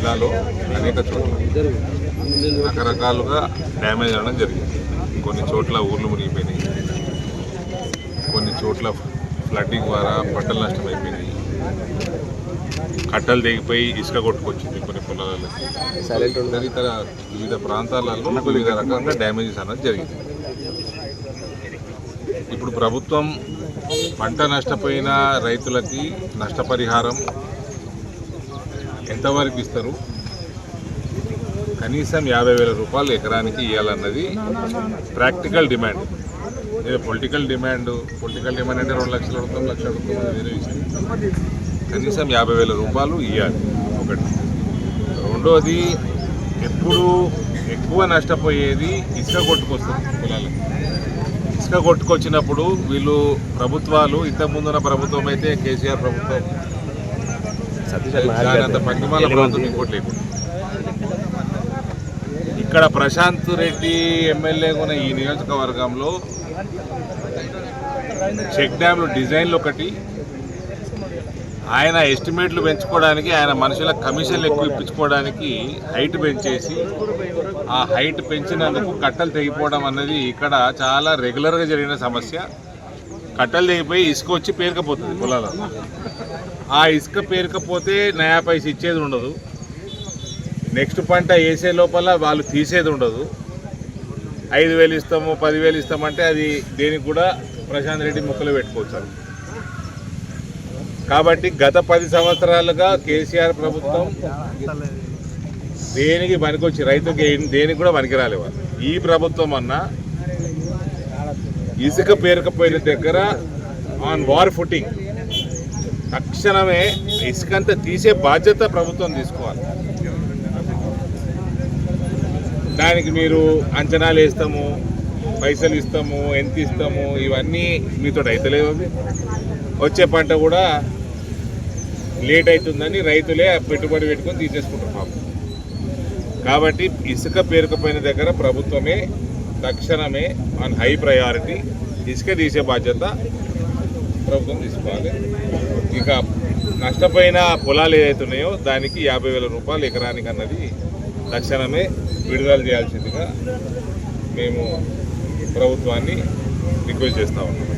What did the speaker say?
జిల్లాలో అనేక చోట్ల రకరకాలుగా డ్యామేజ్ అవడం జరిగింది. కొన్ని చోట్ల ఊర్లు మునిగిపోయినాయి, కొన్ని చోట్ల ఫ్లడ్డింగ్ ద్వారా పంటలు నష్టమైపోయినాయి, కట్టలు తెగిపోయి ఇసుక కొట్టుకొచ్చింది కొన్ని పొలాలలో. ఇతర వివిధ ప్రాంతాలలో వివిధ రకంగా డ్యామేజెస్ అనేది జరిగింది. ఇప్పుడు ప్రభుత్వం పంట నష్టపోయిన రైతులకి నష్టపరిహారం ఎంతవరకు ఇస్తారు, కనీసం 50,000 రూపాయలు ఎకరానికి ఇవ్వాలన్నది ప్రాక్టికల్ డిమాండ్. ఇది పొలిటికల్ డిమాండ్ అంటే 2 లక్షలు అడుగుతాం, 1 లక్ష అడుగుతాం, వేరే విషయం. కనీసం 50,000 రూపాయలు ఇవ్వాలి ఒకటి. రెండోది, ఎప్పుడు ఎక్కువ నష్టపోయేది ఇసుక కొట్టుకొస్తుంది పొలాలకు. ఇసుక కొట్టుకొచ్చినప్పుడు వీళ్ళు ప్రభుత్వాలు, ఇంతకుముందున్న ప్రభుత్వం అయితే కేసీఆర్ ప్రభుత్వం అంత పనిమాల ప్రభుత్వం ఇంకోటి లేకుండా, ఇక్కడ ప్రశాంత్ రెడ్డి ఎమ్మెల్యేగా ఉన్న ఈ నియోజకవర్గంలో చెక్ డ్యామ్లు డిజైన్లు ఒకటి, ఆయన ఎస్టిమేట్లు పెంచుకోవడానికి, ఆయన మనుషుల కమిషన్లు ఎక్కువ ఇప్పించుకోవడానికి హైట్ పెంచేసి, ఆ హైట్ పెంచినందుకు కట్టలు తెగిపోవడం అన్నది ఇక్కడ చాలా రెగ్యులర్గా జరిగిన సమస్య. కట్టలు తెగిపోయి ఇసుక వచ్చి పేరుకపోతుంది పొలాలలో. ఆ ఇసుక పేరుకపోతే నయా పైసా ఇచ్చేది ఉండదు, నెక్స్ట్ పంట వేసే లోపల వాళ్ళు తీసేది ఉండదు. 5,000 ఇస్తాము, 10,000 ఇస్తామంటే అది దేనికి కూడా ప్రశాంత్ రెడ్డి ముక్కలు పెట్టుకోవచ్చు. కాబట్టి గత 10 సంవత్సరాలుగా కేసీఆర్ ప్రభుత్వం దేనికి పనికొచ్చి రైతుకి దేనికి కూడా పనికిరాలే వాళ్ళు. ఈ ప్రభుత్వం అన్నా ఇసుక పేరుకపోయిన దగ్గర ఆన్ వార్ ఫుటింగ్ తక్షణమే ఇసుకంతా తీసే బాధ్యత ప్రభుత్వం తీసుకోవాలి. దానికి మీరు అంచనాలు వేస్తాము, పైసలు ఇస్తాము, ఎంత ఇస్తాము, ఇవన్నీ మీతో అయితలేవు. వచ్చే పంట కూడా లేట్ అవుతుందని రైతులే పెట్టుబడి పెట్టుకొని తీసేసుకుంటారు పాపం. కాబట్టి ఇసుక పేరుకుపోయిన దగ్గర ప్రభుత్వమే తక్షణమే ఆన్ హై ప్రయారిటీ ఇసుక తీసే బాధ్యత ప్రభుత్వం తీసుకోవాలి. ఇక నష్టపోయిన పొలాలు ఏదైతున్నాయో దానికి 50,000 రూపాయలు ఎకరానికి అన్నది తక్షణమే విడుదల చేయాల్సిందిగా మేము ప్రభుత్వాన్ని రిక్వెస్ట్ చేస్తూ ఉన్నాం.